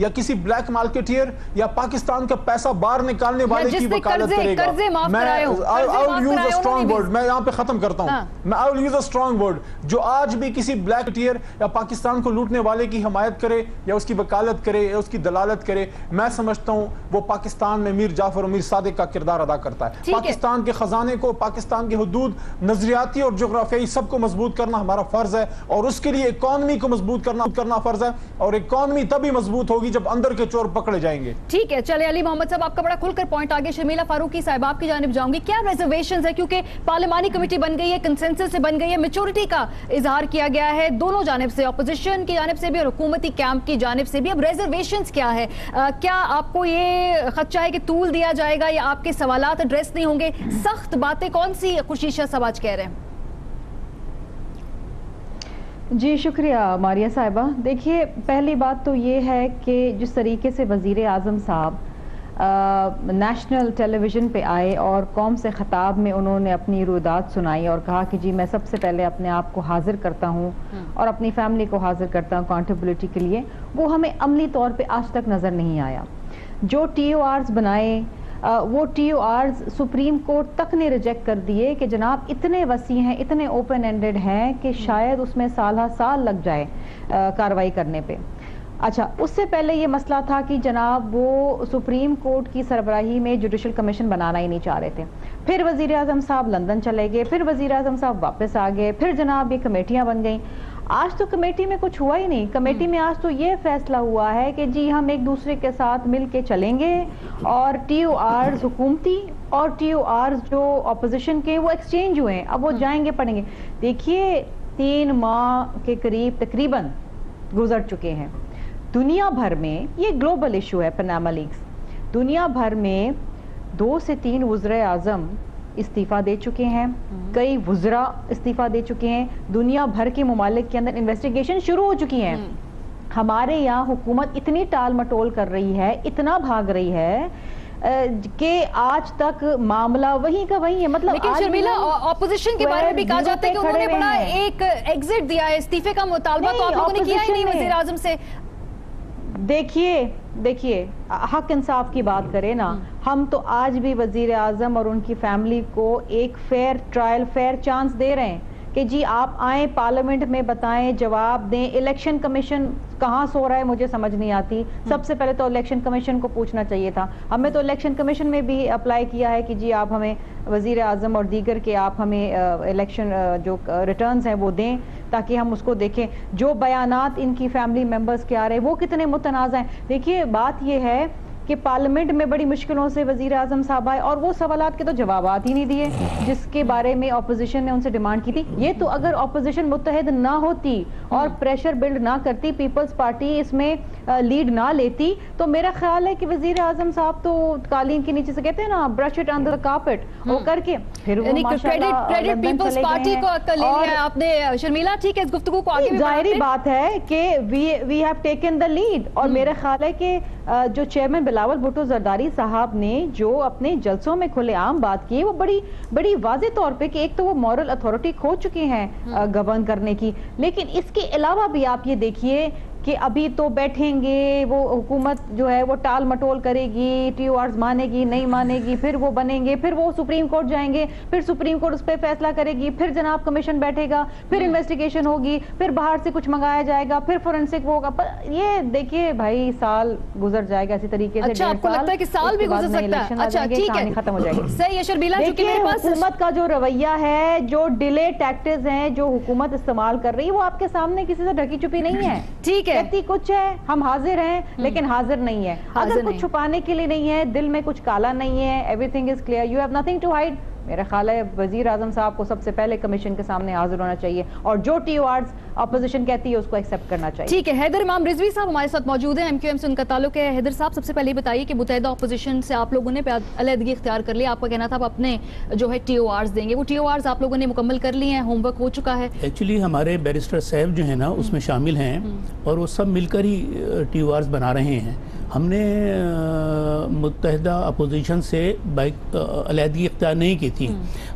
یا کسی بلیک مارکیٹیئر یا پاکستان کا پیسہ باہر نکالنے والے کی وکالت کرے گا. میں یہاں پہ ختم کرتا ہوں. میں I will use a strong word. جو آج بھی کسی بلیک مارکیٹیئر یا پاکستان کو لوٹنے والے کی حمایت کرے یا اس کی وکالت کرے یا اس کی دلالت کرے, میں سمجھتا ہوں وہ پاکستان میں میر جعفر و میر صادق کا کردار ادا کرتا ہے. پاکستان کے خزانے کو, پاکستان کے حدود نظریاتی اور جغرافیائی سب کو مضبوط کرنا ہمارا فرض ہے, اور اس کے لیے اکانومی کو مضبوط کرنا فرض ہے, اور اکانومی تبھی مضبوط ہوگی جب اندر کے چور پکڑے جائیں گے. ٹھیک ہے, چلے علی محمد صاحب آپ کا بڑا کھل کر پوائنٹ آگے. شرمیلا فاروقی صاحب آپ کی جانب جاؤں گی. کیا ریزرویشنز ہے, کیونکہ پارلیمانی کمیٹی بن گئی ہے, کنسنسس سے بن گئی ہے, میچورٹی کا اظہار کیا گیا ہے دونوں جانب سے, اپوزیشن کی جانب سے بھی اور حکومتی کیمپ کی جانب سے بھی. اب ریزرویشنز کیا ہے؟ کیا آپ کو یہ خدشہ ہے کہ طول دیا جائے گا یا آپ کے سوالات ایڈریس نہیں ہوں گے؟ سخت باتیں کون سی خشیشہ صاحب آج کہہ رہے ہیں؟ جی شکریہ ماریہ صاحبہ. دیکھیے پہلی بات تو یہ ہے کہ جس طریقے سے وزیر اعظم صاحب نیشنل ٹیلی ویژن پہ آئے اور قوم سے خطاب میں انہوں نے اپنی رویداد سنائی اور کہا کہ جی میں سب سے پہلے اپنے آپ کو حاضر کرتا ہوں اور اپنی فیملی کو حاضر کرتا ہوں اکاؤنٹیبلٹی کے لیے, وہ ہمیں عملی طور پہ آج تک نظر نہیں آیا. جو ٹی او آرز بنائے وہ ٹی او آرز سپریم کورٹ تک نے ریجیکٹ کر دیے کہ جناب اتنے وسیع ہیں, اتنے اوپن اینڈڈ ہیں کہ شاید اس میں سالہ سال لگ جائے کارروائی کرنے پہ. اچھا, اس سے پہلے یہ مسئلہ تھا کہ جناب وہ سپریم کورٹ کی سربراہی میں جوڈیشل کمیشن بنانا ہی نہیں چاہ رہے تھے. پھر وزیر اعظم صاحب لندن چلے گئے, پھر وزیر اعظم صاحب واپس آ گئے, پھر جناب یہ کمیٹیاں بن گئیں. آج تو کمیٹی میں کچھ ہوا ہی نہیں. کمیٹی میں آج تو یہ فیصلہ ہوا ہے کہ جی ہم ایک دوسرے کے ساتھ مل کے چلیں گے اور ٹی او آرز حکومتی اور ٹی او آرز جو اپوزیشن کے وہ ایکسچینج ہوئے ہیں, اب وہ جائیں گے پڑھیں گے. دیکھیے 3 ماہ کے قریب تقریباً گزر چکے ہیں. دنیا بھر میں یہ گلوبل ایشو ہے پاناما لیکس, دنیا بھر میں 2 سے 3 وزراء اعظم استعفیٰ دے چکے ہیں, کئی وزراء استعفیٰ دے چکے ہیں, دنیا بھر کے ممالک کے اندر انویسٹیگیشن شروع ہو چکی ہیں. ہمارے یہاں حکومت اتنی ٹال مٹول کر رہی ہے, اتنا بھاگ رہی ہے کہ آج تک معاملہ وہیں کا وہیں ہے. مطلب لیکن شرمیلا اپوزیشن کے بارے میں بھی کہا جاتا ہے کہ انہوں نے بڑا ایک ایگزٹ دیا ہے, استعفے کا مطالبہ تو آپ لوگوں نے کیا ہی نہیں وزیر اعظم سے. دیکھیے حق انصاف کی بات کریں نا, ہم تو آج بھی وزیر اعظم اور ان کی فیملی کو ایک فیئر ٹرائل, فیئر چانس دے رہے ہیں کہ جی آپ آئیں پارلیمنٹ میں بتائیں, جواب دیں. الیکشن کمیشن کہاں سو رہا ہے مجھے سمجھ نہیں آتی. سب سے پہلے تو الیکشن کمیشن کو پوچھنا چاہیے تھا. ہمیں تو الیکشن کمیشن میں بھی اپلائی کیا ہے کہ جی آپ ہمیں وزیر اعظم اور دیگر کے آپ ہمیں الیکشن جو ریٹرنز ہیں وہ دیں تاکہ ہم اس کو دیکھیں. جو بیانات ان کی فیملی ممبرز کے آ رہے ہیں وہ کتنے متنازع ہیں. دیکھیے بات یہ ہے کہ پارلیمنٹ میں بڑی مشکلوں سے وزیر اعظم صاحب آئے اور وہ سوالات کے تو جوابات ہی نہیں دیے جس کے بارے میں اپوزیشن نے ان سے ڈیمانڈ کی تھی. یہ تو اگر اپوزیشن متحد نہ ہوتی اور پریشر بلڈ نہ کرتی, پیپلز پارٹی اس میں لیڈ نہ لیتی, تو میرا خیال ہے کہ وزیر اعظم صاحب تو قالین کے نیچے سے کہتے ہیں نا brush it under the carpet, وہ کر کے پھر وہ ماشاءاللہ کریڈٹ پیپلز پارٹی کو لے لیا آپ نے. شرمیلا ٹھیک ہے, اس گفتگو کو آگے بھی ظاہری بات ہے کہ we have taken the lead. اور میرا خیال ہے کہ جو چیئرمین بلاول بھٹو زرداری صاحب نے جو اپنے جلسوں میں کھلے عام بات کی, وہ بڑی واضح طور پہ کہ ایک تو وہ مورل اتھارٹی کھو چکے ہیں گورن کرنے کی, لیکن اس کے علاوہ بھی آپ یہ دیکھیے کہ ابھی تو بیٹھیں گے, وہ حکومت جو ہے وہ ٹال مٹول کرے گی, ٹی او آرز مانے گی نہیں مانے گی, پھر وہ بنیں گے, پھر وہ سپریم کورٹ جائیں گے, پھر سپریم کورٹ اس پہ فیصلہ کرے گی, پھر جناب کمیشن بیٹھے گا, پھر انویسٹیگیشن ہوگی, پھر باہر سے کچھ منگایا جائے گا, پھر فورنسک ہوگا. یہ دیکھیے بھائی سال گزر جائے گا اسی طریقے سے. اچھا آپ کو لگتا ہے کہ سال بھی گزر سکتا ہے؟ اچھا ٹھیک ہے, ختم ہو جائے گی. صحیح ہے شرمیلا, چونکہ میرے پاس حکومت کا جو رویہ ہے, جو ڈیلے ٹیکٹکس ہیں جو حکومت استعمال کر رہی ہے, وہ آپ کے سامنے کسی سے ڈھکی چھپی نہیں ہے. ٹھیک ہے, کہتی کچھ ہے, ہم حاضر ہیں لیکن حاضر نہیں ہے. اگر کچھ چھپانے کے لیے نہیں ہے, دل میں کچھ کالا نہیں ہے, everything is clear, you have nothing to hide. میرا خیال ہے وزیر اعظم صاحب کو سب سے پہلے کمیشن کے سامنے حاضر ہونا چاہیے اور جو ٹی او آرز اپوزیشن کہتی ہے اس کو ایکسیپٹ کرنا چاہیے. ٹھیک ہے, حیدر امام رضوی صاحب ہمارے ساتھ موجود ہیں, ایم کیو ایم سے ان کا تعلق ہے. حیدر صاحب سب سے پہلے بتائیے کہ متحدہ اپوزیشن سے آپ لوگوں نے علیحدگی اختیار کر لی, آپ کا کہنا تھا آپ اپنے جو ہے ٹی او آرز دیں گے, وہ ٹی او آرز آپ لوگوں نے مکمل کر لی ہیں, ہوم ورک ہو چکا ہے؟ ایکچولی ہمارے بیرسٹر صاحب جو ہیں نا اس میں شامل ہیں اور وہ سب مل کر ہی ٹی او آرز بنا رہے ہیں. ہم نے متحدہ اپوزیشن سے علیحدگی اختیار نہیں کی تھی.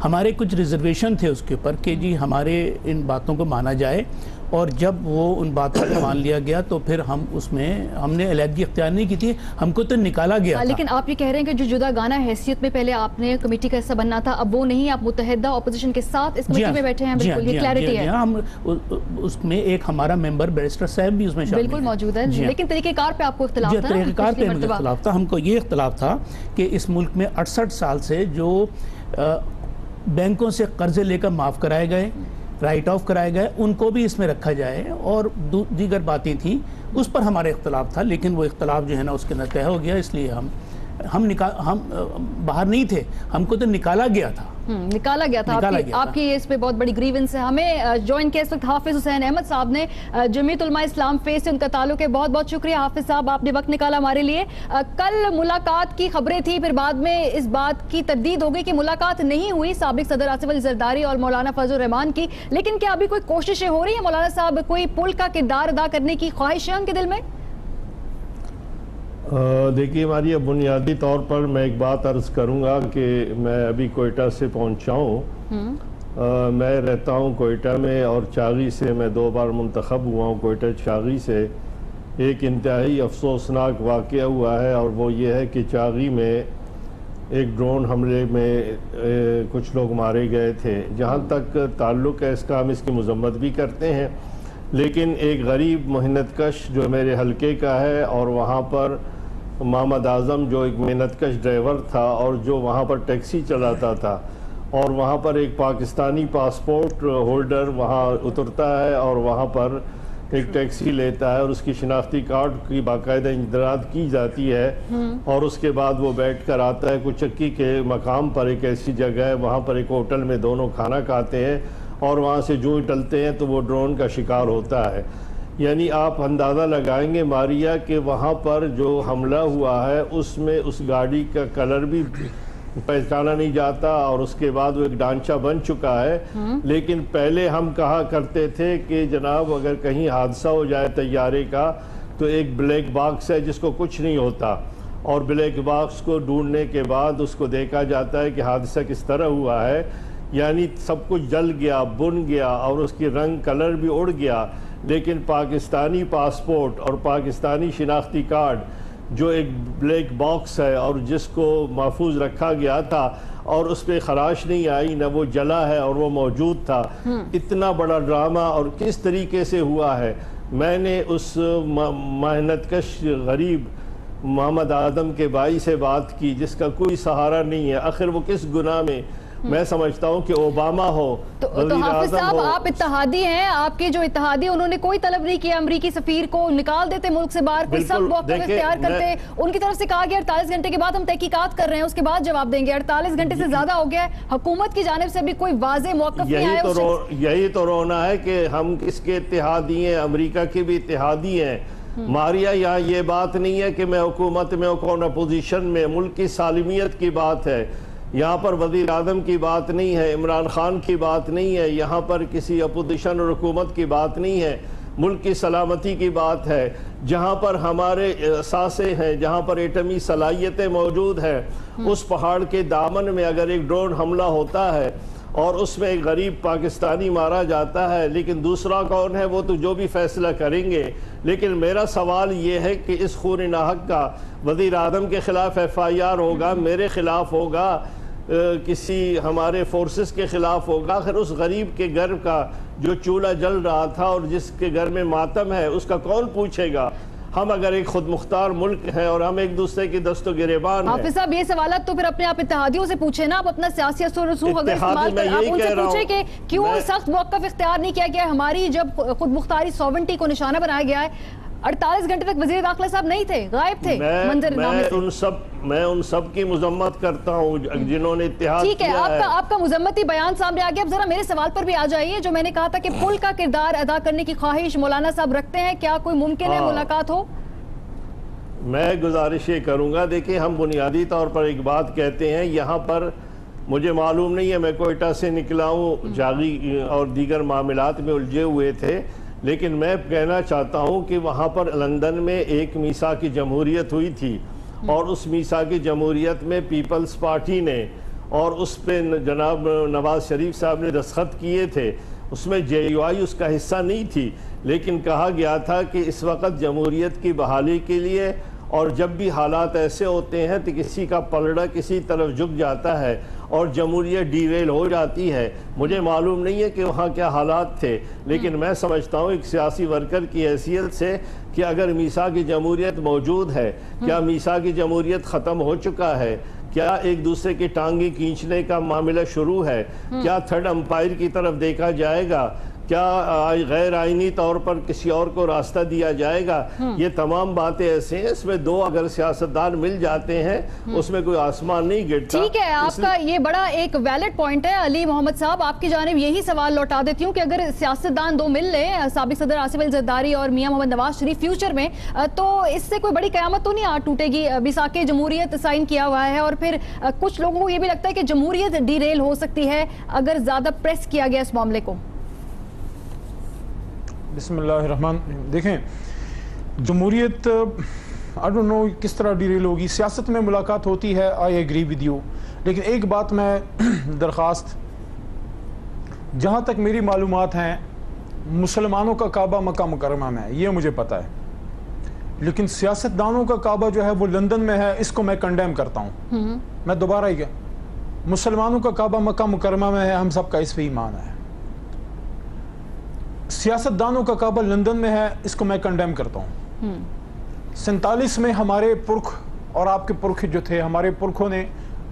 ہمارے کچھ ریزرویشن تھے اس کے اوپر کہ جی ہمارے ان باتوں کو مانا جائے اور جب وہ ان باتوں کو مان لیا گیا تو پھر ہم نے علیحدگی اختیار نہیں کی تھی، ہم کو تو نکالا گیا تھا۔ لیکن آپ یہ کہہ رہے ہیں کہ جو جدا گانا حیثیت میں پہلے آپ نے کمیٹی کا حصہ بننا تھا، اب وہ نہیں، آپ متحدہ اپوزیشن کے ساتھ اس کمیٹی میں بیٹھے ہیں، بالکل یہ کلیئرٹی ہے۔ ہم اس میں ایک ہمارا ممبر بیرسٹر صاحب بھی اس میں شامل بالکل موجود ہے، لیکن طریقہ کار پہ آپ کو اختلاف تھا؟ طریقہ کار پہ اختلاف تھا، ہم کو یہ اختلاف تھا کہ اس ملک میں 68 سال سے جو بینکوں سے قرضے لے کر معاف کرائے گئے، رائٹ آف کرائے گئے، ان کو بھی اس میں رکھا جائے، اور دیگر باتیں تھیں اس پر ہمارے اختلاف تھا، لیکن وہ اختلاف جو ہے نا اس کے اندر طے ہو گیا، اس لیے ہم باہر نہیں تھے، ہم کو تو نکالا گیا تھا۔ نکالا گیا تھا، آپ کی اس پہ بہت بڑی گریونس ہے۔ ہمیں جوائن کیا اس وقت حافظ حسین احمد صاحب نے، جمعیت علماء اسلام فیس سے ان کا تعلق ہے۔ بہت بہت شکریہ حافظ صاحب، آپ نے وقت نکالا ہمارے لیے۔ کل ملاقات کی خبریں تھی، پھر بعد میں اس بات کی تردید ہو گئی کہ ملاقات نہیں ہوئی سابق صدر آصف علی زرداری اور مولانا فضل الرحمان کی، لیکن کیا ابھی کوئی کوششیں ہو رہی ہیں مولانا صاحب، کوئی پل کا کردار ادا کرنے کی خواہش ہے ان کے دل میں؟ دیکھیے ہماری بنیادی طور پر میں ایک بات عرض کروں گا کہ میں ابھی کوئٹہ سے پہنچا ہوں، میں رہتا ہوں کوئٹہ میں، اور چاغی سے میں 2 بار منتخب ہوا ہوں۔ کوئٹہ چاغی سے ایک انتہائی افسوسناک واقعہ ہوا ہے، اور وہ یہ ہے کہ چاغی میں ایک ڈرون حملے میں کچھ لوگ مارے گئے تھے۔ جہاں تک تعلق ہے اس کا، ہم اس کی مذمت بھی کرتے ہیں، لیکن ایک غریب محنت کش جو میرے حلقے کا ہے، اور وہاں پر محمد اعظم جو ایک محنت کش ڈرائیور تھا اور جو وہاں پر ٹیکسی چلاتا تھا، اور وہاں پر ایک پاکستانی پاسپورٹ ہولڈر وہاں اترتا ہے اور وہاں پر ایک ٹیکسی لیتا ہے، اور اس کی شناختی کارڈ کی باقاعدہ اندراج کی جاتی ہے، اور اس کے بعد وہ بیٹھ کر آتا ہے کچکی کے مقام پر، ایک ایسی جگہ ہے وہاں پر ایک ہوٹل میں دونوں کھانا کھاتے ہیں، اور وہاں سے جو ہی ٹلتے ہیں تو وہ ڈرون کا شکار ہوتا ہے۔ یعنی آپ اندازہ لگائیں گے ماریا کہ وہاں پر جو حملہ ہوا ہے اس میں اس گاڑی کا کلر بھی پہچانا نہیں جاتا، اور اس کے بعد وہ ایک ڈھانچہ بن چکا ہے۔ لیکن پہلے ہم کہا کرتے تھے کہ جناب اگر کہیں حادثہ ہو جائے طیارے کا تو ایک بلیک باکس ہے جس کو کچھ نہیں ہوتا، اور بلیک باکس کو ڈھونڈنے کے بعد اس کو دیکھا جاتا ہے کہ حادثہ کس طرح ہوا ہے۔ یعنی سب کچھ جل گیا، بن گیا، اور اس کی رنگ کلر بھی اڑ گیا، لیکن پاکستانی پاسپورٹ اور پاکستانی شناختی کارڈ جو ایک بلیک باکس ہے اور جس کو محفوظ رکھا گیا تھا، اور اس پہ خراش نہیں آئی، نہ وہ جلا ہے اور وہ موجود تھا۔ اتنا بڑا ڈرامہ اور کس طریقے سے ہوا ہے۔ میں نے اس محنت کش غریب محمد اعظم کے بھائی سے بات کی جس کا کوئی سہارا نہیں ہے، آخر وہ کس گناہ میں؟ میں سمجھتا ہوں کہ اوباما ہو، تو حافظ صاحب آپ اتحادی ہیں، آپ کے جو اتحادی انہوں نے کوئی طلب نہیں کیا امریکی سفیر کو نکال دیتے ملک سے باہر، کوئی سخت موقف اختیار کرتے؟ ان کی طرف سے کہا گیا 48 گھنٹے کے بعد ہم تحقیقات کر رہے ہیں، اس کے بعد جواب دیں گے۔ 48 گھنٹے سے زیادہ ہو گیا ہے، حکومت کی جانب سے بھی کوئی واضح موقف نہیں آیا۔ یہی تو رونا ہے کہ ہم کس کے اتحادی ہیں، امریکہ کے بھی اتحادی ہیں۔ ماریا یہاں یہ بات نہیں ہے کہ میں حکومت میں کون اپوزیشن میں، ملک کی سالمیت کی بات ہے یہاں پر، وزیر اعظم کی بات نہیں ہے، عمران خان کی بات نہیں ہے یہاں پر، کسی اپوزیشن اور حکومت کی بات نہیں ہے، ملک کی سلامتی کی بات ہے۔ جہاں پر ہمارے اثاثے ہیں، جہاں پر ایٹمی صلاحیتیں موجود ہیں، اس پہاڑ کے دامن میں اگر ایک ڈرون حملہ ہوتا ہے اور اس میں ایک غریب پاکستانی مارا جاتا ہے، لیکن دوسرا کون ہے وہ تو جو بھی فیصلہ کریں گے۔ لیکن میرا سوال یہ ہے کہ اس خون ناحق کا وزیر اعظم کے خلاف FIR ہوگا، میرے خلاف ہوگا، کسی ہمارے فورسز کے خلاف ہوگا، آخر اس غریب کے گھر کا جو چولہا جل رہا تھا اور جس کے گھر میں ماتم ہے اس کا کون پوچھے گا؟ ہم اگر ایک خود مختار ملک ہیں اور ہم ایک دوسرے کی دست و گریبان ہیں۔ حافظ صاحب یہ سوالات تو پھر اپنے آپ اتحادیوں سے پوچھیں نا، آپ اپنا سیاسی اثر و رسوخ اگر استعمال کریں، آپ ان سے پوچھیں کہ کیوں سخت موقف اختیار نہیں کیا گیا؟ ہماری جب خود مختاری سوورنٹی کو نشانہ بنایا گیا ہے، 48 گھنٹے تک وزیر داخلہ صاحب نہیں تھے، غائب تھے منظر نامے سے۔ میں ان سب کی مذمت کرتا ہوں جنہوں نے اتحاد کیا ہے۔ ٹھیک ہے، آپ کا مذمتی بیان سامنے آ گیا، اب ذرا میرے سوال پر بھی آ جائیے جو میں نے کہا تھا کہ پل کا کردار ادا کرنے کی خواہش مولانا صاحب رکھتے ہیں، کیا کوئی ممکن ہے ملاقات ہو؟ میں گزارش یہ کروں گا، دیکھیں ہم بنیادی طور پر ایک بات کہتے ہیں، یہاں پر مجھے معلوم نہیں ہے، میں کوئٹہ سے نکلا ہوں، جاغی اور دیگر معاملات میں الجھے ہوئے تھے، لیکن میں کہنا چاہتا ہوں کہ وہاں پر لندن میں ایک میثاق جمہوریت ہوئی تھی، اور اس میثاق جمہوریت میں پیپلز پارٹی نے اور اس پہ جناب نواز شریف صاحب نے دستخط کیے تھے، اس میں JUI اس کا حصہ نہیں تھی، لیکن کہا گیا تھا کہ اس وقت جمہوریت کی بحالی کے لیے اور جب بھی حالات ایسے ہوتے ہیں تو کسی کا پلڑا کسی طرف جھک جاتا ہے اور جمہوریت ڈیریل ہو جاتی ہے. مجھے معلوم نہیں ہے کہ وہاں کیا حالات تھے، لیکن میں سمجھتا ہوں ایک سیاسی ورکر کی حیثیت سے کہ اگر میثاق جمہوریت موجود ہے، کیا میثاق جمہوریت ختم ہو چکا ہے، کیا ایک دوسرے کی ٹانگیں کھینچنے کا معاملہ شروع ہے، کیا تھرڈ امپائر کی طرف دیکھا جائے گا، کیا غیر آئینی طور پر کسی اور کو راستہ دیا جائے گا، یہ تمام باتیں ایسے ہیں. اس میں دو اگر سیاستدان مل جاتے ہیں اس میں کوئی آسمان نہیں گرتا. ٹھیک ہے، آپ کا یہ بڑا ایک ویلڈ پوائنٹ ہے. علی محمد صاحب، آپ کی جانب یہی سوال لوٹا دیتی ہوں کہ اگر سیاستدان دو مل لیں، سابق صدر آصف علی زرداری اور میاں محمد نواز شریف فیوچر میں، تو اس سے کوئی بڑی قیامت تو نہیں آ ٹوٹے گی؟ میثاق جمہوریت سائن کیا ہوا ہے اور پھر کچھ لوگوں کو یہ بھی لگتا ہے کہ جمہوریت ڈیریل ہو سکتی ہے اگر زیادہ پریس کیا گیا اس معاملے کو. بسم اللہ الرحمن. دیکھیں، جمہوریت I don't know کس طرح ڈیریل ہوگی. سیاست میں ملاقات ہوتی ہے، I agree with you. لیکن ایک بات میں درخواست، جہاں تک میری معلومات ہیں مسلمانوں کا کعبہ مکہ مکرمہ میں ہے، یہ مجھے پتا ہے. لیکن سیاستدانوں کا کعبہ جو ہے وہ لندن میں ہے، اس کو میں کنڈیم کرتا ہوں. میں دوبارہ ہی کہا، مسلمانوں کا کعبہ مکہ مکرمہ میں ہے، ہم سب کا اس پہ ایمان ہے. سیاستدانوں کا کعبہ لندن میں ہے، اس کو میں کنڈیم کرتا ہوں. 47 میں ہمارے پرکھ اور آپ کے پرکھ جو تھے، ہمارے پرکھوں نے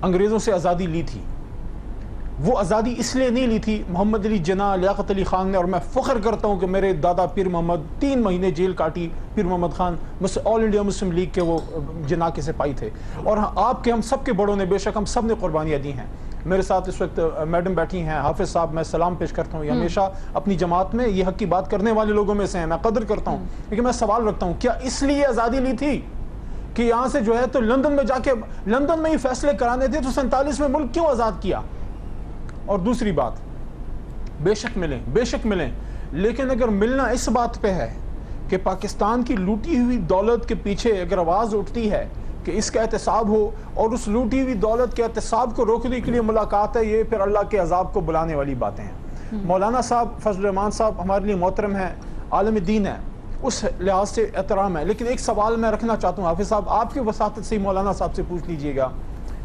انگریزوں سے آزادی لی تھی. وہ آزادی اس لیے نہیں لی تھی، محمد علی جناح، لیاقت علی خان نے، اور میں فخر کرتا ہوں کہ میرے دادا پیر محمد 3 مہینے جیل کاٹی. پیر محمد خان آل انڈیا مسلم لیگ کے وہ جناح کے سپاہی تھے. اور آپ کے ہم سب کے بڑوں نے، بے شک ہم سب نے قربانیاں دی ہیں. میرے ساتھ اس وقت میڈم بیٹھی ہیں، حافظ صاحب، میں سلام پیش کرتا ہوں. یہ ہمیشہ اپنی جماعت میں یہ حق کی بات کرنے والے لوگوں میں سے ہیں، میں قدر کرتا ہوں. لیکن میں سوال رکھتا ہوں، کیا اس لیے آزادی لی تھی کہ یہاں سے جو ہے تو لندن میں جا کے لندن میں ہی فیصلے کرانے تھے؟ تو 47 میں ملک کیوں آزاد کیا؟ اور دوسری بات، بے شک ملیں، لیکن اگر ملنا اس بات پہ ہے کہ پاکستان کی لوٹی ہوئی دولت کے پیچھے اگر آواز اٹھتی ہے کہ اس کا احتساب ہو، اور اس لوٹی ہوئی دولت کے احتساب کو روکنے کے لیے ملاقات ہے، یہ پھر اللہ کے عذاب کو بلانے والی باتیں ہیں. مولانا صاحب فضل الرحمان صاحب ہمارے لیے محترم ہیں، عالم دین ہے، اس لحاظ سے احترام ہے. لیکن ایک سوال میں رکھنا چاہتا ہوں، حافظ صاحب آپ کی وساطت سے مولانا صاحب سے پوچھ لیجئے گا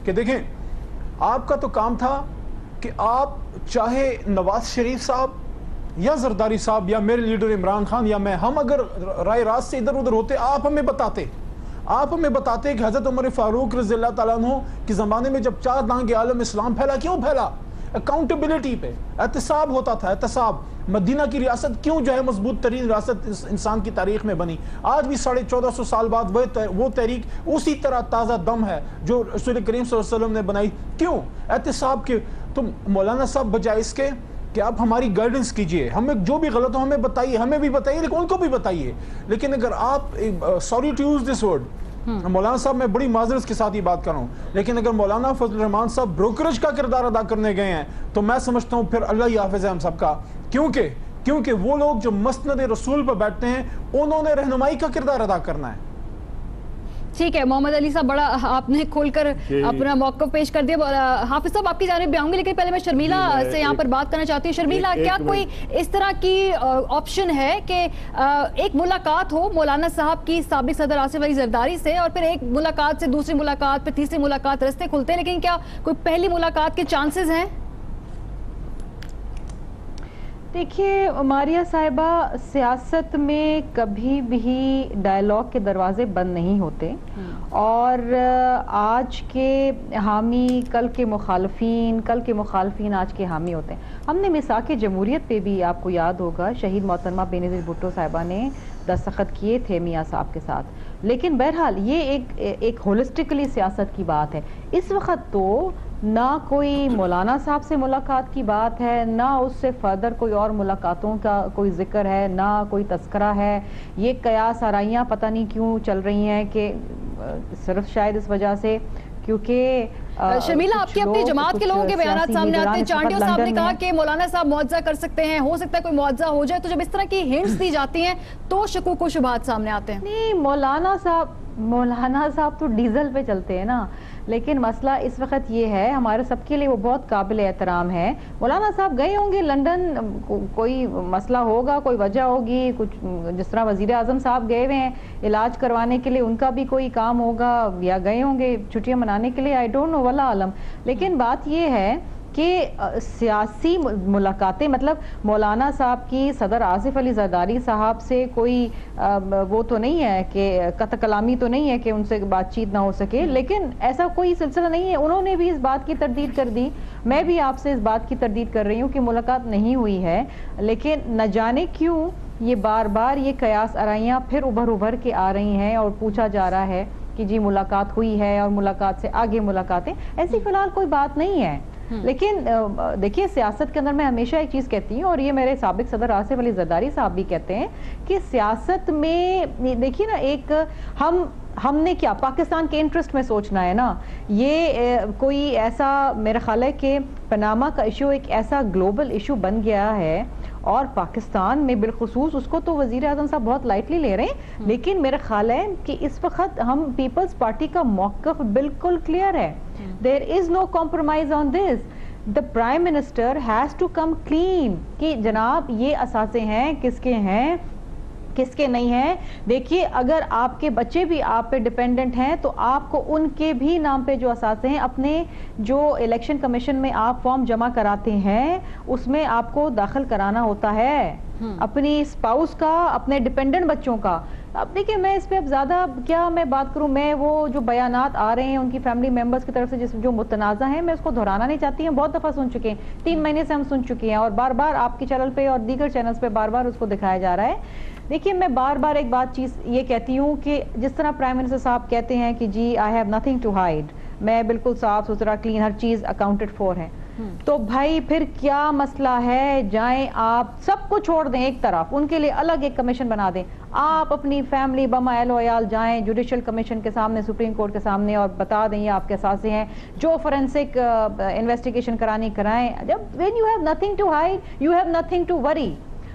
کہ دیکھیں، آپ کا تو کام تھا کہ آپ چاہے نواز شریف صاحب یا زرداری صاحب یا میرے لیڈر عمران خان یا میں، ہم اگر رائے راست سے ادھر ادھر ہوتے، آپ ہمیں بتاتے کہ حضرت عمر فاروق رضی اللہ تعالیٰ عنہ کے زمانے میں جب 4 دانگ عالم اسلام پھیلا، کیوں پھیلا؟ اکاؤنٹیبلٹی پہ، احتساب ہوتا تھا، احتساب. مدینہ کی ریاست کیوں جو ہے مضبوط ترین ریاست انسان کی تاریخ میں بنی؟ آج بھی 1450 سال بعد وہ تحریک اسی طرح تازہ دم ہے جو رسول کریم صلی اللہ علیہ وسلم نے بنائی. کیوں؟ احتساب کے. تو مولانا صاحب بجائے اس کے کہ آپ ہماری گائیڈنس کیجئے، ہمیں جو بھی غلط ہو ہمیں بتائیے، ہمیں بھی بتائیے، لیکن ان کو بھی بتائیے. لیکن اگر آپ sorry to use this word, مولانا صاحب میں بڑی معذرت کے ساتھ یہ بات کر رہا ہوں، لیکن اگر مولانا فضل الرحمان صاحب بروکریج کا کردار ادا کرنے گئے ہیں تو میں سمجھتا ہوں پھر اللہ ہی حافظ ہے ہم سب کا. کیونکہ وہ لوگ جو مسند رسول پر بیٹھتے ہیں انہوں نے رہنمائی کا کردار ادا کرنا ہے. ٹھیک ہے محمد علی صاحب، بڑا آپ نے کھول کر اپنا موقف پیش کر دیا. حافظ صاحب آپ کی جانب بھی آؤں گے، لیکن پہلے میں شرمیلا سے یہاں پر بات کرنا چاہتی ہوں. شرمیلا، کیا کوئی اس طرح کی آپشن ہے کہ ایک ملاقات ہو مولانا صاحب کی سابق صدر آصف علی زرداری سے، اور پھر ایک ملاقات سے دوسری ملاقات، پھر تیسری ملاقات، رستے کھلتے ہیں، لیکن کیا کوئی پہلی ملاقات کے چانسز ہیں؟ دیکھیے ماریہ صاحبہ، سیاست میں کبھی بھی ڈائیلاگ کے دروازے بند نہیں ہوتے، اور آج کے حامی کل کے مخالفین، کل کے مخالفین آج کے حامی ہوتے ہیں. ہم نے میثاق جمہوریت پہ بھی آپ کو یاد ہوگا شہید محترمہ بینظیر بھٹو صاحبہ نے دستخط کیے تھے میاں صاحب کے ساتھ. لیکن بہرحال یہ ایک ہولسٹکلی سیاست کی بات ہے. اس وقت تو نہ کوئی مولانا صاحب سے ملاقات کی بات ہے، نہ اس سے فردر کوئی اور ملاقاتوں کا کوئی ذکر ہے، نہ کوئی تذکرہ ہے. یہ قیاس آرائیاں پتہ نہیں کیوں چل رہی ہیں کہ صرف شاید اس وجہ سے کیونکہ شرمیلا آپ کی اپنی جماعت کے لوگوں کے بیانات سامنے آتے ہیں. چانٹیو صاحب نے کہا کہ مولانا صاحب معاوضہ کر سکتے ہیں، ہو سکتا ہے کوئی معاوضہ ہو جائے. تو جب اس طرح کی ہنٹس دی جاتی ہیں تو شکوک و شبہات سامنے آتے ہیں. نہیں، مولانا صاحب تو ڈیزل پہ چلتے ہیں نا. لیکن مسئلہ اس وقت یہ ہے ہمارے سب کے لیے وہ بہت قابل احترام ہے. مولانا صاحب گئے ہوں گے لنڈن, کوئی مسئلہ ہوگا, کوئی وجہ ہوگی, کچھ جس طرح وزیر اعظم صاحب گئے ہوئے ہیں علاج کروانے کے لیے, ان کا بھی کوئی کام ہوگا, یا گئے ہوں گے چھٹیاں منانے کے لیے, آئی ڈونٹ نو, واللہ عالم. لیکن بات یہ ہے کہ سیاسی ملاقاتیں, مطلب مولانا صاحب کی صدر آصف علی زرداری صاحب سے کوئی وہ تو نہیں ہے کہ قطع کلامی تو نہیں ہے کہ ان سے بات چیت نہ ہو سکے, لیکن ایسا کوئی سلسلہ نہیں ہے. انہوں نے بھی اس بات کی تردید کر دی, میں بھی آپ سے اس بات کی تردید کر رہی ہوں کہ ملاقات نہیں ہوئی ہے. لیکن نہ جانے کیوں یہ بار بار یہ قیاس آرائیاں پھر ابھر کے آ رہی ہیں اور پوچھا جا رہا ہے کہ جی ملاقات ہوئی ہے اور ملاقات سے آگے ملاقاتیں. ایسی فی الحال کوئی بات نہیں ہے. لیکن دیکھیے سیاست کے اندر میں ہمیشہ ایک چیز کہتی ہوں, اور یہ میرے سابق صدر آصف علی زرداری صاحب بھی کہتے ہیں, کہ سیاست میں دیکھیے نا, ایک ہم نے کیا پاکستان کے انٹرسٹ میں سوچنا ہے نا. یہ کوئی ایسا, میرا خیال ہے کہ پاناما کا ایشو ایک ایسا گلوبل ایشو بن گیا ہے, اور پاکستان میں بالخصوص اس کو تو وزیر اعظم صاحب بہت لائٹلی لے رہے ہیں, لیکن میرا خیال ہے کہ اس وقت ہم پیپلز پارٹی کا موقف بالکل کلیئر ہے. There is no compromise on this. The Prime Minister has to come clean کہ جناب یہ اثاثے ہیں, کس کے ہیں کس کے نہیں ہیں. دیکھیے اگر آپ کے بچے بھی آپ پہ ڈیپینڈنٹ ہیں تو آپ کو ان کے بھی نام پہ جو اثاثے ہیں, اپنے جو الیکشن کمیشن میں آپ فارم جمع کراتے ہیں اس میں آپ کو داخل کرانا ہوتا ہے, اپنی اسپاؤس کا, اپنے ڈیپینڈنٹ بچوں کا. اب دیکھیں میں اس پہ اب زیادہ کیا میں بات کروں, میں وہ جو بیانات آ رہے ہیں ان کی فیملی ممبرز کی طرف سے جو متنازع ہیں, میں اس کو دہرانا نہیں چاہتی ہوں, بہت دفعہ سن چکے ہیں, 3 مہینے سے ہم سن چکے ہیں, اور بار بار آپ کی چینل پہ اور دیگر چینلز پہ بار بار اس کو دکھایا جا رہا ہے. دیکھیے میں بار بار ایک بات چیز یہ کہتی ہوں کہ جس طرح پرائم منسٹر صاحب کہتے ہیں کہ جی I have nothing to hide, میں بالکل صاف ستھرا کلین, ہر چیز اکاؤنٹڈ فور ہے, تو بھائی پھر کیا مسئلہ ہے, جائیں آپ سب کو چھوڑ دیں ایک طرف, ان کے لیے الگ ایک کمیشن بنا دیں, آپ اپنی فیملی بما اہل و عیال جائیں جوڈیشل کمیشن کے سامنے, سپریم کورٹ کے سامنے, اور بتا دیں یہ آپ کے اثاثے ہیں, جو فورینسک انویسٹیگیشن کرانی کرائیں. جب when you have nothing to hide you have nothing to worry.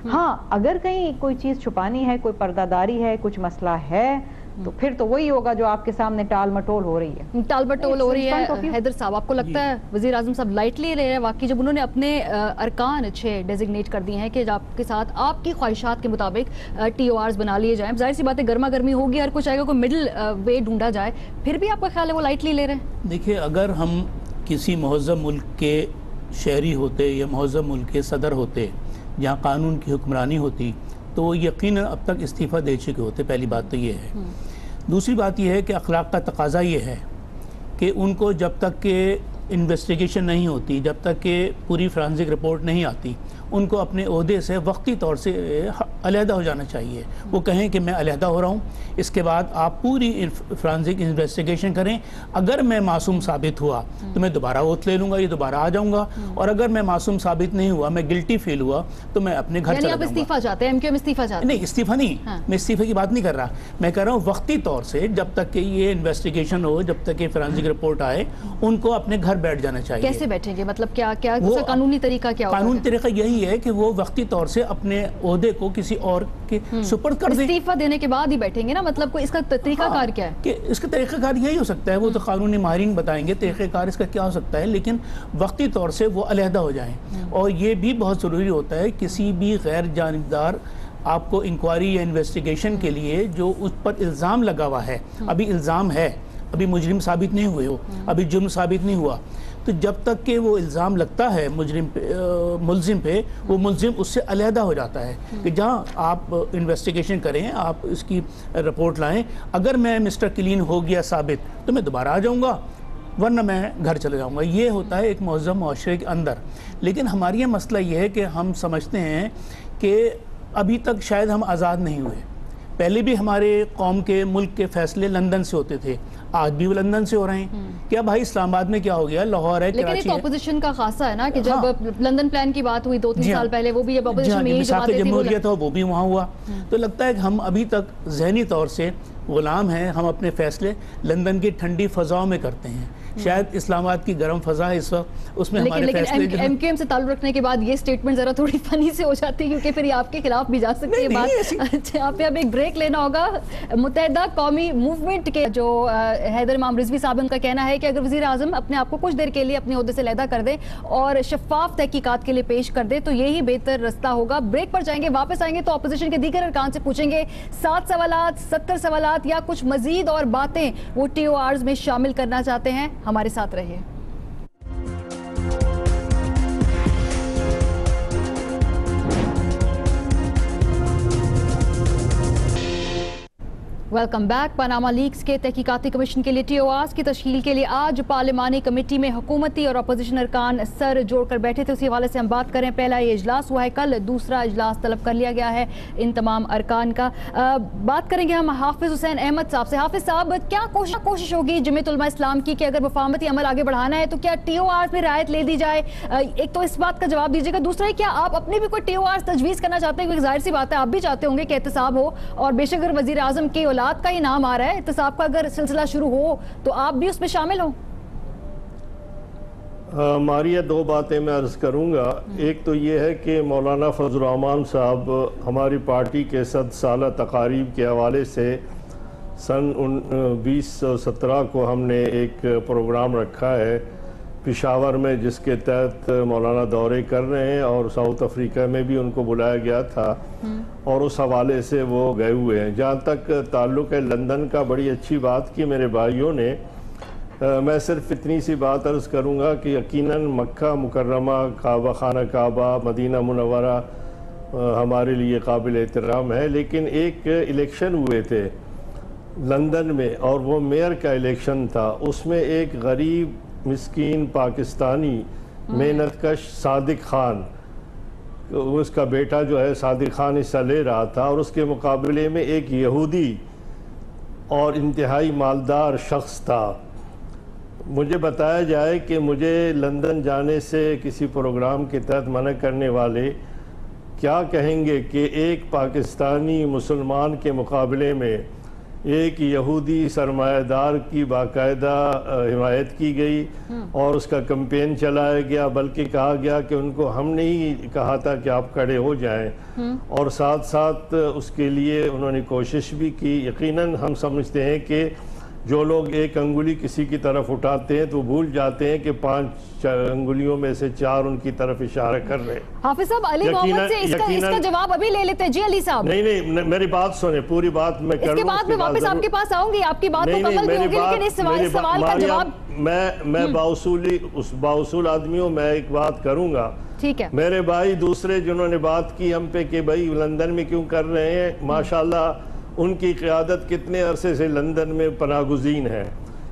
ہاں اگر کہیں کوئی چیز چھپانی ہے, کوئی پردہ داری ہے, کچھ مسئلہ ہے, تو پھر تو وہی ہوگا جو آپ کے سامنے ٹال مٹول ہو رہی ہے. ٹال مٹول ہو رہی ہے. حیدر صاحب آپ کو لگتا ہے وزیر اعظم صاحب لائٹلی لے رہے ہیں واقعی, جب انہوں نے اپنے ارکان 6 ڈیزگنیٹ کر دیے ہیں کہ آپ کے ساتھ آپ کی خواہشات کے مطابق TORs بنا لیے جائیں, ظاہر سی بات ہے گرما گرمی ہوگی, ہر کچھ آئے گا, کوئی مڈل وے ڈھونڈا جائے, پھر بھی آپ کا خیال ہے وہ لائٹلی لے رہے ہیں؟ دیکھیے اگر ہم کسی مہذب ملک کے شہری ہوتے یا مہذب ملک کے صدر ہوتے جہاں قانون کی حکمرانی ہوتی تو وہ یقیناً اب تک استعفیٰ دے چکے ہوتے. پہلی بات تو یہ ہے. دوسری بات یہ ہے کہ اخلاق کا تقاضا یہ ہے کہ ان کو جب تک کہ انویسٹیگیشن نہیں ہوتی, جب تک کہ پوری فرانسک رپورٹ نہیں آتی, ان کو اپنے عہدے سے وقتی طور سے علیحدہ ہو جانا چاہیے. وہ کہیں کہ میں علیحدہ ہو رہا ہوں, اس کے بعد آپ پوری فرانسک انویسٹیگیشن کریں, اگر میں معصوم ثابت ہوا تو میں دوبارہ اوتھ لے لوں گا, یہ دوبارہ آ جاؤں گا, اور اگر میں معصوم ثابت نہیں ہوا, میں گلٹی فیل ہوا, تو میں اپنے گھر چلا جاؤں گا. یعنی آپ استعفیٰ چاہتے ہیں, MQM استعفیٰ چاہتے ہیں؟ نہیں استعفیٰ نہیں, میں استعفیٰ کی بات نہیں کر رہا, میں کہہ رہا ہوں وقتی طور سے جب تک کہ یہ انویسٹیگیشن ہو, جب تک کہ فرانسک رپورٹ آئے, ان کو اپنے گھر بیٹھ جانا چاہیے. کیسے بیٹھیں گے, مطلب کیا قانونی طریقہ کیا ہوگا؟ قانونی طریقہ یہی ہے کہ وہ وقتی طور سے اپنے عہدے کو کسی اور کے سپرد کر دیں. استعفیٰ دینے کے بعد ہی بیٹھیں گے نا, مطلب کوئی اس کا طریقہ کار کیا ہے؟ کہ اس کا طریقہ کار یہی ہو سکتا ہے, وہ تو قانونی ماہرین بتائیں گے طریقہ کار اس کا کیا ہو سکتا ہے, لیکن وقتی طور سے وہ علیحدہ ہو جائیں. اور یہ بھی بہت ضروری ہوتا ہے, کسی بھی غیر جانبدار آپ کو انکوائری یا انویسٹیگیشن کے لیے جو اس پر الزام لگا ہوا ہے, ابھی الزام ہے, ابھی مجرم ثابت نہیں ہوئے ہو, ابھی جرم ثابت نہیں ہوا, تو جب تک کہ وہ الزام لگتا ہے مجرم پہ, ملزم پہ, وہ ملزم اس سے علیحدہ ہو جاتا ہے کہ جہاں آپ انویسٹیگیشن کریں, آپ اس کی رپورٹ لائیں, اگر میں مسٹر کلین ہو گیا ثابت تو میں دوبارہ آ جاؤں گا, ورنہ میں گھر چلے جاؤں گا. یہ ہوتا ہے ایک مہذب معاشرے کے اندر. لیکن ہماری یہ مسئلہ یہ ہے کہ ہم سمجھتے ہیں کہ ابھی تک شاید ہم آزاد نہیں ہوئے. پہلے بھی ہمارے قوم کے ملک کے فیصلے لندن سے ہوتے تھے, آج بھی وہ لندن سے ہو رہے ہیں. کیا بھائی اسلام آباد میں کیا ہو گیا, لاہور ہے, کراچی ہے. لیکن ایک اپوزیشن کا خاصہ ہے نا کہ جب لندن پلان کی بات ہوئی 2-3 سال پہلے, وہ بھی اب اپوزیشن میں یہی جماعتیں تھی, جمہوریت ہو وہ بھی وہاں ہوا. تو لگتا ہے کہ ہم ابھی تک ذہنی طور سے غلام ہیں, ہم اپنے فیصلے لندن کی ٹھنڈی فضاؤں میں کرتے ہیں. شاید اسلام آباد کی گرم فضا ہے اس وقت, اس میں ہمارے فیصلے لیکن ایم کیو ایم سے تعلق رکھنے کے بعد یہ سٹیٹمنٹ ذرا تھوڑی فنی سے ہو جاتی ہے, کیونکہ پھر یہ آپ کے خلاف بھی جا سکتی ہے بات. یہاں پہ اب ایک بریک لینا ہوگا. متحدہ قومی موومنٹ کے جو حیدر امام رضوی صاحب, ان کا کہنا ہے کہ اگر وزیر اعظم اپنے آپ کو کچھ دیر کے لیے اپنے عہدے سے علیحدہ کر دیں اور شفاف تحقیقات کے لیے پیش کر دیں تو یہی بہتر رستہ ہوگا. بریک پر جائیں گے, واپس آئیں گے تو اپوزیشن کے دیگر ارکان سے پوچھیں گے 7 سوالات, 70 سوالات یا کچھ مزید اور باتیں وہ ٹی او آرز میں شامل کرنا چاہتے ہیں. ہمارے ساتھ رہیے. Welcome back. پاناما لیکس کے تحقیقاتی کمیشن کے لیے ٹی او آرز کی تشکیل کے لیے آج پارلیمانی کمیٹی میں حکومتی اور اپوزیشن ارکان سر جوڑ کر بیٹھے تھے. اسی حوالے سے ہم بات کریں, پہلا یہ اجلاس ہوا ہے کل, دوسرا اجلاس طلب کر لیا گیا ہے ان تمام ارکان کا. بات کریں گے ہم حافظ حسین احمد صاحب سے. حافظ صاحب, کیا کوشش ہوگی جمعیت علماء اسلام کی کہ اگر وفامتی عمل آگے بڑھانا ہے تو کیا ٹی او آرز میں رعایت لے دی جائے؟ ایک تو اس بات کا جواب دیجیے گا. دوسرا ہے, کیا آپ اپنے بھی کوئی ٹی او آرز تجویز کرنا چاہتے ہیں؟ کیونکہ ظاہر سی بات ہے آپ بھی چاہتے ہوں گے کہ احتساب ہو, اور بے شک اگر وزیر اعظم کے اولاد کا ہی نام آ رہا ہے احتساب کا, اگر سلسلہ شروع ہو تو آپ بھی اس میں شامل ہوں. ماریہ, 2 باتیں میں عرض کروں گا. ایک تو یہ ہے کہ مولانا فضل الرحمان صاحب ہماری پارٹی کے 100 سالہ تقاریب کے حوالے سے سن 2017 کو ہم نے ایک پروگرام رکھا ہے پشاور میں, جس کے تحت مولانا دورے کر رہے ہیں, اور ساؤتھ افریقہ میں بھی ان کو بلایا گیا تھا اور اس حوالے سے وہ گئے ہوئے ہیں. جہاں تک تعلق ہے لندن کا, بڑی اچھی بات کی میرے بھائیوں نے. میں صرف اتنی سی بات عرض کروں گا کہ یقیناً مکہ مکرمہ, کعبہ, خانہ کعبہ, مدینہ منورہ ہمارے لیے قابل احترام ہے, لیکن ایک الیکشن ہوئے تھے لندن میں اور وہ میئر کا الیکشن تھا. اس میں ایک غریب مسکین پاکستانی محنت کش صادق خان, اس کا بیٹا جو ہے صادق خان حصہ لے رہا تھا, اور اس کے مقابلے میں ایک یہودی اور انتہائی مالدار شخص تھا. مجھے بتایا جائے کہ مجھے لندن جانے سے کسی پروگرام کے تحت منع کرنے والے کیا کہیں گے کہ ایک پاکستانی مسلمان کے مقابلے میں ایک یہودی سرمایہ دار کی باقاعدہ حمایت کی گئی اور اس کا کمپین چلایا گیا, بلکہ کہا گیا کہ ان کو ہم نے ہی کہا تھا کہ آپ کھڑے ہو جائیں, اور ساتھ ساتھ اس کے لیے انہوں نے کوشش بھی کی. یقیناً ہم سمجھتے ہیں کہ جو لوگ ایک انگلی کسی کی طرف اٹھاتے ہیں تو وہ بھول جاتے ہیں کہ 5 انگلیوں میں سے 4 ان کی طرف اشارہ کر رہے ہیں. حافظ صاحب, علی محمد سے اس کا جواب ابھی لے لیتے ہیں. جی علی صاحب. نہیں, میری بات سنیں, پوری بات میں کروں. اس کے بعد میں واپس آپ کے پاس آؤں گی, آپ کی بات مکمل بھی ہوگی, لیکن اس سوال کا جواب میں باوصول آدمیوں میں ایک بات کروں گا. ٹھیک ہے. میرے بھائی دوسرے جنہوں نے بات کی ہم پہ کہ بھائی لندن میں کیوں کر رہے ہیں, ماشاءاللہ ان کی قیادت کتنے عرصے سے لندن میں پناہ گزین ہے.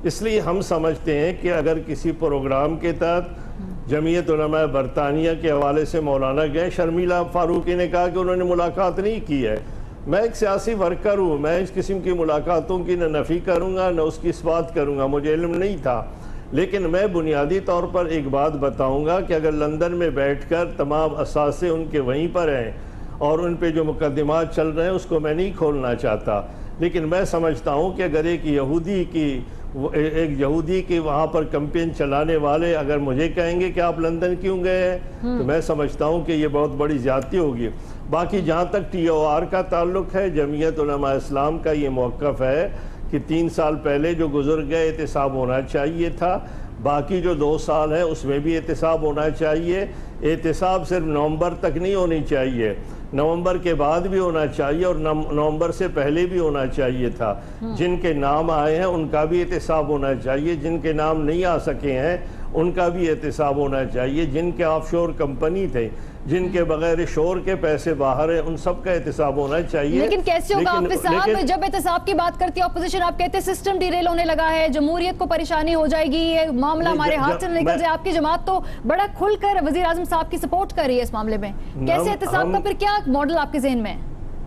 اس لیے ہم سمجھتے ہیں کہ اگر کسی پروگرام کے تحت جمعیت علماء برطانیہ کے حوالے سے مولانا گئے, شرمیلا فاروقی نے کہا کہ انہوں نے ملاقات نہیں کی ہے. میں ایک سیاسی ورکر ہوں, میں اس قسم کی ملاقاتوں کی نہ نفی کروں گا نہ اس کی اثبات کروں گا, مجھے علم نہیں تھا. لیکن میں بنیادی طور پر ایک بات بتاؤں گا کہ اگر لندن میں بیٹھ کر تمام اثاثے ان کے وہیں پر ہیں اور ان پہ جو مقدمات چل رہے ہیں اس کو میں نہیں کھولنا چاہتا, لیکن میں سمجھتا ہوں کہ اگر ایک یہودی کی وہاں پر کمپین چلانے والے اگر مجھے کہیں گے کہ آپ لندن کیوں گئے ہیں تو میں سمجھتا ہوں کہ یہ بہت بڑی زیادتی ہوگی. باقی جہاں تک ٹی او آر کا تعلق ہے, جمعیت علماء اسلام کا یہ موقف ہے کہ 3 سال پہلے جو گزر گئے احتساب ہونا چاہیے تھا, باقی جو 2 سال ہیں اس میں بھی احتساب ہونا چاہیے. احتساب صرف نومبر تک نہیں ہونی چاہیے, نومبر کے بعد بھی ہونا چاہیے اور نومبر سے پہلے بھی ہونا چاہیے تھا. جن کے نام آئے ہیں ان کا بھی احتساب ہونا چاہیے, جن کے نام نہیں آ سکے ہیں ان کا بھی احتساب ہونا چاہیے, جن کے آف شور کمپنی تھے, جن کے بغیر شور کے پیسے باہر ہیں, ان سب کا احتساب ہونا چاہیے. لیکن کیسے ہوگا حافظ صاحب, جب احتساب کی بات کرتی ہے اپوزیشن, آپ کہتے ہیں سسٹم ڈیریل ہونے لگا ہے, جمہوریت کو پریشانی ہو جائے گی, یہ معاملہ ہمارے ہاتھ سے نکل جائے. آپ کی جماعت تو بڑا کھل کر وزیر اعظم صاحب کی سپورٹ کر رہی ہے اس معاملے میں, کیسے احتساب کا پھر کیا ماڈل آپ کے ذہن میں؟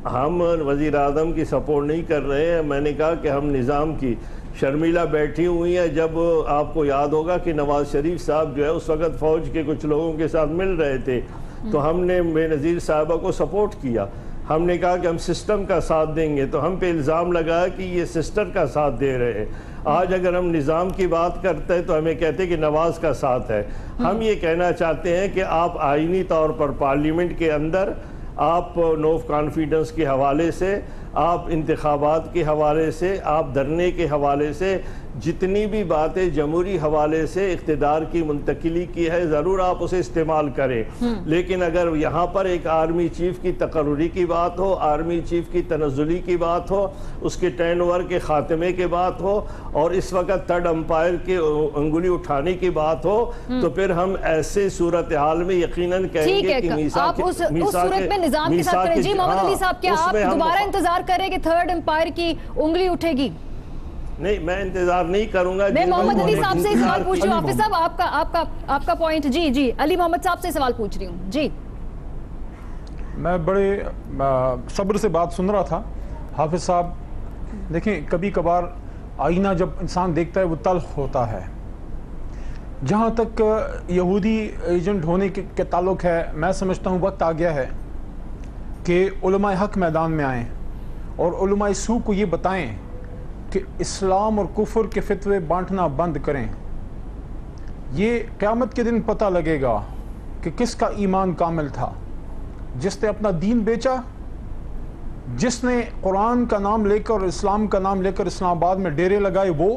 ہم وزیر اعظم کی سپورٹ نہیں کر رہے ہیں. میں نے کہا کہ ہم نظام کی, شرمیلا بیٹھی ہوئی ہیں, جب آپ کو یاد ہوگا کہ نواز شریف صاحب جو ہے اس وقت فوج کے کچھ لوگوں کے ساتھ مل رہے تھے تو ہم نے بے نظیر صاحبہ کو سپورٹ کیا. ہم نے کہا کہ ہم سسٹم کا ساتھ دیں گے، تو ہم پہ الزام لگا کہ یہ سسٹر کا ساتھ دے رہے ہیں۔ آج اگر ہم نظام کی بات کرتے ہیں تو ہمیں کہتے ہیں کہ نواز کا ساتھ ہے۔ ہم یہ کہنا چاہتے ہیں کہ آپ آئینی طور پر پارلیمنٹ کے اندر آپ نو آف کانفیڈنس کے حوالے سے، آپ انتخابات کے حوالے سے، آپ دھرنے کے حوالے سے، جتنی بھی باتیں جمہوری حوالے سے اقتدار کی منتقلی کی ہے ضرور آپ اسے استعمال کریں، لیکن اگر یہاں پر ایک آرمی چیف کی تقرری کی بات ہو، آرمی چیف کی تنزلی کی بات ہو، اس کے ٹرن اوور کے خاتمے کی بات ہو، اور اس وقت تھرڈ امپائر کے انگلی اٹھانے کی بات ہو، تو پھر ہم ایسے صورتحال میں یقیناً کہیں گے کہ آپ اس صورت میں نظام کے ساتھ کریں۔ جی محمد علی صاحب، کیا آپ دوبارہ انتظار کریں کہ تھرڈ امپائر کی انگلی اٹھے گی؟ نہیں، میں انتظار نہیں کروں گا۔ میں محمد علی صاحب سے سوال پوچھ رہی ہوں، حافظ صاحب آپ کا پوائنٹ۔ جی علی محمد صاحب سے سوال پوچھ رہی ہوں۔ جی میں بڑے صبر سے بات سن رہا تھا۔ حافظ صاحب دیکھیں، کبھی کبھار آئینہ جب انسان دیکھتا ہے وہ تلخ ہوتا ہے۔ جہاں تک یہودی ایجنٹ ہونے کے تعلق ہے، میں سمجھتا ہوں وقت آ گیا ہے کہ علماء حق میدان میں آئیں اور علماء سو کو یہ بتائیں کہ اسلام اور کفر کے فتوے بانٹنا بند کریں۔ یہ قیامت کے دن پتہ لگے گا کہ کس کا ایمان کامل تھا، جس نے اپنا دین بیچا، جس نے قرآن کا نام لے کر اور اسلام کا نام لے کر اسلام آباد میں ڈیرے لگائے وہ،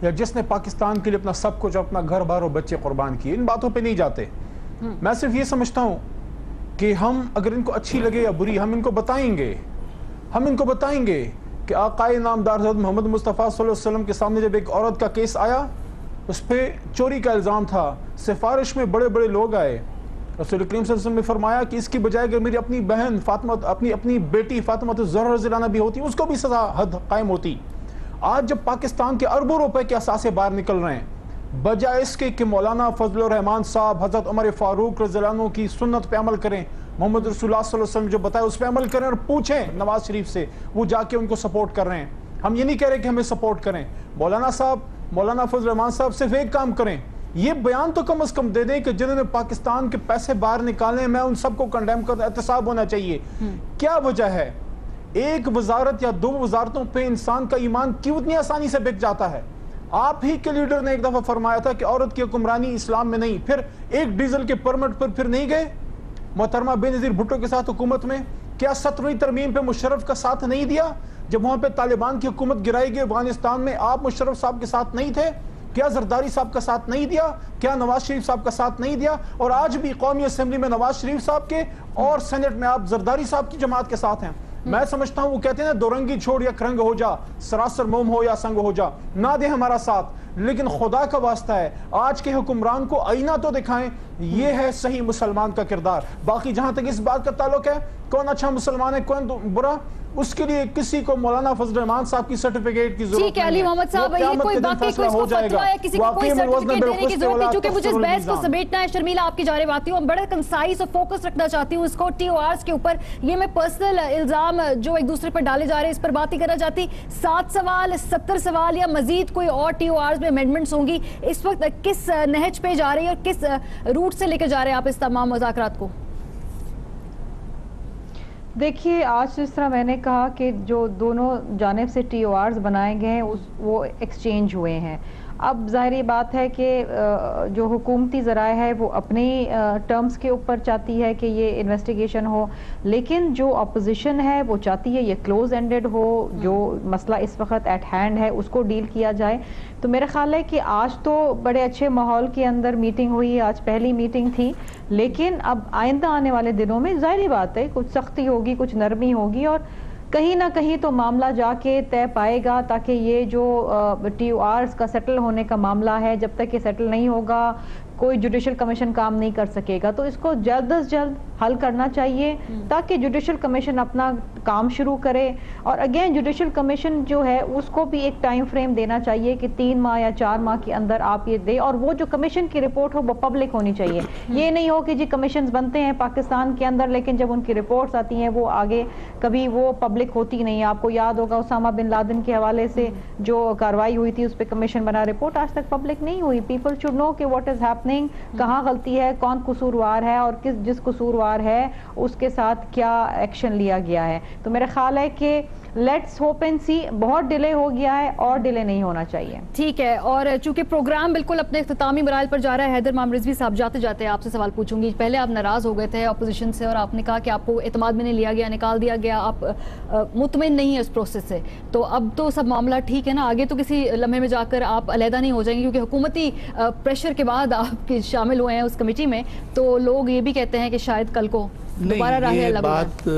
یا جس نے پاکستان کے لیے اپنا سب کچھ، اپنا گھر بار اور بچے قربان کیے۔ ان باتوں پہ نہیں جاتے۔ میں صرف یہ سمجھتا ہوں کہ ہم اگر ان کو اچھی لگے یا بری، ہم ان کو بتائیں گے کہ آقائے نامدار حضرت محمد مصطفیٰ صلی اللہ علیہ وسلم کے سامنے جب ایک عورت کا کیس آیا، اس پہ چوری کا الزام تھا، سفارش میں بڑے بڑے لوگ آئے، رسول کریم صلی اللہ علیہ وسلم نے فرمایا کہ اس کی بجائے اگر میری اپنی بہن فاطمہ، اپنی بیٹی فاطمہ الزہرا رضی اللہ عنہا بھی ہوتی، اس کو بھی سزا حد قائم ہوتی۔ آج جب پاکستان کے اربوں روپے کے اثاثے باہر نکل رہے ہیں، بجائے اس کے کہ مولانا فضل الرحمان صاحب حضرت عمر فاروق رضی اللہ عنہ کی سنت پہ عمل کریں، محمد رسول اللہ صلی اللہ علیہ وسلم جو بتایا اس پہ عمل کریں اور پوچھیں نواز شریف سے، وہ جا کے ان کو سپورٹ کر رہے ہیں۔ ہم یہ نہیں کہہ رہے کہ ہمیں سپورٹ کریں، مولانا فضل الرحمان صاحب صرف ایک کام کریں، یہ بیان تو کم از کم دے دیں کہ جنہوں نے پاکستان کے پیسے باہر نکالے، میں ان سب کو کنڈیم کرتا، احتساب ہونا چاہیے۔ کیا وجہ ہے ایک وزارت یا دو وزارتوں پہ انسان کا ایمان کیوں اتنی آسانی سے بک جاتا ہے؟ آپ ہی کے لیڈر نے ایک دفعہ فرمایا تھا کہ عورت کی حکمرانی اسلام میں نہیں، پھر ایک ڈیزل کے پرمٹ پر پھر نہیں گئے محترمہ بے نظیر بھٹو کے ساتھ حکومت میں؟ کیا 17ویں ترمیم پہ مشرف کا ساتھ نہیں دیا جب وہاں پہ طالبان کی حکومت گرائی گئی افغانستان میں؟ آپ مشرف صاحب کے ساتھ نہیں تھے؟ کیا زرداری صاحب کا ساتھ نہیں دیا؟ کیا نواز شریف صاحب کا ساتھ نہیں دیا؟ اور آج بھی قومی اسمبلی میں نواز شریف صاحب کے اور سینٹ میں آپ زرداری صاحب کی جماعت کے ساتھ ہیں۔ میں سمجھتا ہوں وہ کہتے ہیں نا، دو رنگی چھوڑ یا کرنگ ہو جا، سراسر موم ہو یا سنگ ہو جا، نہ دے ہمارا ساتھ، لیکن خدا کا واسطہ ہے آج کے حکمران کو آئینہ تو دکھائیں۔ یہ ہے صحیح مسلمان کا کردار۔ باقی جہاں تک اس بات کا تعلق ہے کون اچھا مسلمان ہے کون برا، اس کے لیے کسی کو مولانا فضل الرحمان صاحب کی سرٹیفکیٹ کی ضرورت نہیں ہے۔ ٹھیک ہے علی محمد صاحب، یہ کوئی باقی کوئی اس کو فتویٰ یا کسی کو کوئی سرٹیفکیٹ دینے کی ضرورت نہیں، چونکہ مجھے اس بحث کو سمیٹنا ہے۔ شرمیلا آپ کی جانب آتی ہوں، بڑا کنسائز اور فوکس رکھنا چاہتی ہوں اس کو ٹی او آرز کے اوپر۔ یہ میں پرسنل الزام جو ایک دوسرے پر ڈالے جا رہے ہیں اس پر بات ہی کرنا چاہتی۔ 7 سوال 70 سوال یا مزید کوئی اور ٹی او آرز میں امینڈمنٹس ہوں گی، اس وقت کس نہج پہ جا رہی ہے اور کس روٹ سے لے کے جا رہے ہیں آپ اس تمام مذاکرات کو؟ دیکھیے، آج جس طرح میں نے کہا کہ جو دونوں جانب سے ٹی او آرز بنائے گئے ہیں وہ ایکسچینج ہوئے ہیں۔ اب ظاہری بات ہے کہ جو حکومتی ذرائع ہے وہ اپنی ٹرمز کے اوپر چاہتی ہے کہ یہ انویسٹیگیشن ہو، لیکن جو اپوزیشن ہے وہ چاہتی ہے یہ کلوز اینڈڈ ہو، جو مسئلہ اس وقت ایٹ ہینڈ ہے اس کو ڈیل کیا جائے۔ تو میرا خیال ہے کہ آج تو بڑے اچھے ماحول کے اندر میٹنگ ہوئی، آج پہلی میٹنگ تھی، لیکن اب آئندہ آنے والے دنوں میں ظاہری بات ہے کچھ سختی ہوگی، کچھ نرمی ہوگی، اور کہیں نہ کہیں تو معاملہ جا کے طے پائے گا، تاکہ یہ جو ٹی او آرز کا سیٹل ہونے کا معاملہ ہے، جب تک یہ سیٹل نہیں ہوگا کوئی جوڈیشل کمیشن کام نہیں کر سکے گا۔ تو اس کو جلد از جلد حل کرنا چاہیے تاکہ جوڈیشل کمیشن اپنا کام شروع کرے، اور اگین جوڈیشل کمیشن جو ہے اس کو بھی ایک ٹائم فریم دینا چاہیے کہ 3 ماہ یا 4 ماہ کے اندر آپ یہ دے، اور وہ جو کمیشن کی رپورٹ ہو وہ پبلک ہونی چاہیے۔ یہ نہیں ہو کہ جی کمیشنز بنتے ہیں پاکستان کے اندر لیکن جب ان کی رپورٹس آتی ہیں وہ آگے کبھی وہ پبلک ہوتی نہیں۔ آپ کو یاد ہوگا اسامہ بن لادن کے حوالے سے جو کارروائی ہوئی تھی اس پہ کمیشن بنا، رپورٹ آج تک پبلک نہیں ہوئی۔ پیپل شوڈ نو کہ واٹ از ہیپننگ لرننگ کہاں غلطی ہے, کون قصوروار ہے, اور جس قصوروار ہے اس کے ساتھ کیا ایکشن لیا گیا ہے. تو میرا خیال ہے کہ لیٹس ہوپ اینڈ سی. بہت ڈیلے ہو گیا ہے اور ڈیلے نہیں ہونا چاہیے. ٹھیک ہے, اور چونکہ پروگرام بالکل اپنے اختتامی مراحل پر جا رہا ہے, حیدر امام رضوی صاحب جاتے جاتے آپ سے سوال پوچھوں گی. پہلے آپ ناراض ہو گئے تھے اپوزیشن سے اور آپ نے کہا کہ آپ کو اعتماد میں نہیں لیا گیا, نکال دیا گیا, آپ مطمئن نہیں ہیں اس پروسیس سے. تو اب تو سب معاملہ ٹھیک ہے نا, آگے تو کسی لمحے میں جا کر آپ علیحدہ نہیں ہو جائیں گے, کیونکہ حکومتی پریشر کے بعد آپ شامل ہوئے ہیں اس کمیٹی میں, تو لوگ یہ بھی کہتے ہیں کہ شاید کل کو دوبارہ راہ نہیں, یہ الگ بات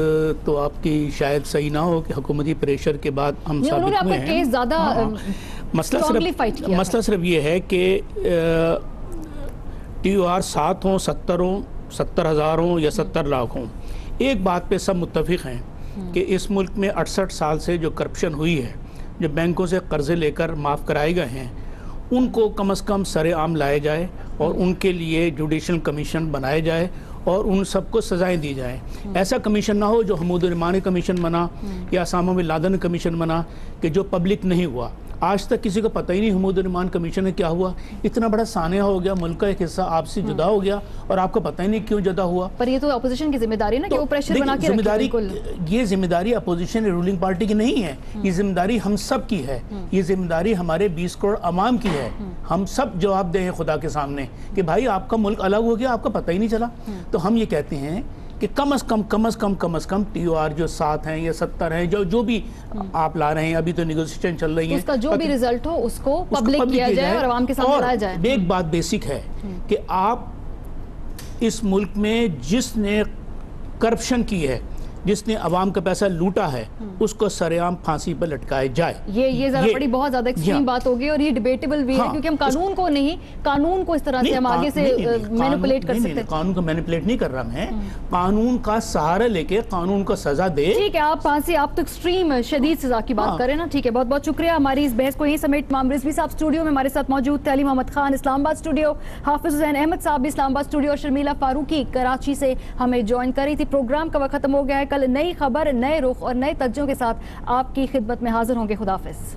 تو آپ کی شاید صحیح نہ ہو کہ حکومتی پریشر کے بعد ہم ثابت ہوئے ہیں. کیس زیادہ مسئلہ صرف یہ ہے کہ ٹی او آر 7 ہوں 70 ہوں 70,000 ہوں یا 70 لاکھ ہوں, ایک بات پہ سب متفق ہیں کہ اس ملک میں 68 سال سے جو کرپشن ہوئی ہے, جو بینکوں سے قرضے لے کر معاف کرائے گئے ہیں, ان کو کم از کم سر عام لائے جائے اور ان کے لیے جوڈیشل کمیشن بنائے جائے اور ان سب کو سزائیں دی جائیں. ایسا کمیشن نہ ہو جو حمود الرحمانی کمیشن بنا یا اسامہ بن لادن کمیشن بنا کہ جو پبلک نہیں ہوا. آج تک کسی کو پتہ ہی نہیں حمود الرحمان کمیشن ہے کیا ہوا. اتنا بڑا سانحہ ہو گیا, ملک کا ایک حصہ آپ سے جدا ہو گیا اور آپ کو پتہ ہی نہیں کیوں جدا ہوا. پر یہ تو اپوزیشن کی ذمہ داری ہے نا کہ وہ پریشر بنا کے یہ ذمہ داری اپوزیشن رولنگ پارٹی کی نہیں ہے, یہ ذمہ داری ہم سب کی ہے. یہ ذمہ داری ہمارے 20 کروڑ عوام کی ہے. ہم سب جواب دیں خدا کے سامنے کہ بھائی آپ کا ملک الگ ہو گیا, آپ کو پتہ ہی نہیں چلا. تو ہم یہ کہتے ہیں کہ کم از کم ٹی او آر جو 7 ہیں یا 70 ہیں, جو بھی آپ لا رہے ہیں, ابھی تو نیگوسیشن چل رہی ہیں, اس کا جو بھی ریزلٹ ہو اس کو پبلک کیا جائے اور عوام کے سامنے لایا جائے. ایک بات بیسک ہے کہ آپ اس ملک میں جس نے کرپشن کی ہے, جس نے عوام کا پیسہ لوٹا ہے, اس کو سرعام پھانسی پر لٹکائے جائے. یہ ذرا بڑی بہت زیادہ ایکسٹریم بات ہوگی اور یہ ڈیبیٹیبل بھی ہے, کیونکہ ہم قانون کو نہیں, قانون کو اس طرح سے ہم آگے سے مینیپولیٹ کر سکتے ہیں. قانون کو مینیپولیٹ نہیں کر رہا میں, قانون کا سہارا لے کے قانون کو سزا دے. ٹھیک ہے, آپ پھانسی, آپ تو ایکسٹریم شدید سزا کی بات کریں نا. ٹھیک ہے, بہت بہت شکریہ. ہماری اس بحث کو یہیں سمیٹ امام رضوی صاحب اسٹوڈیو میں ہمارے ساتھ موجود, تعلیم محمد خان اسلام آباد اسٹوڈیو, حافظ حسین احمد صاحب بھی اسلام آباد اسٹوڈیو, اور شرمیلا فاروقی کراچی سے ہمیں جوائن کر رہی تھی. پروگرام کا وقت ختم ہو گیا ہے. کل نئی خبر, نئے رخ اور نئے تجزیوں کے ساتھ آپ کی خدمت میں حاضر ہوں گے. خدا حافظ.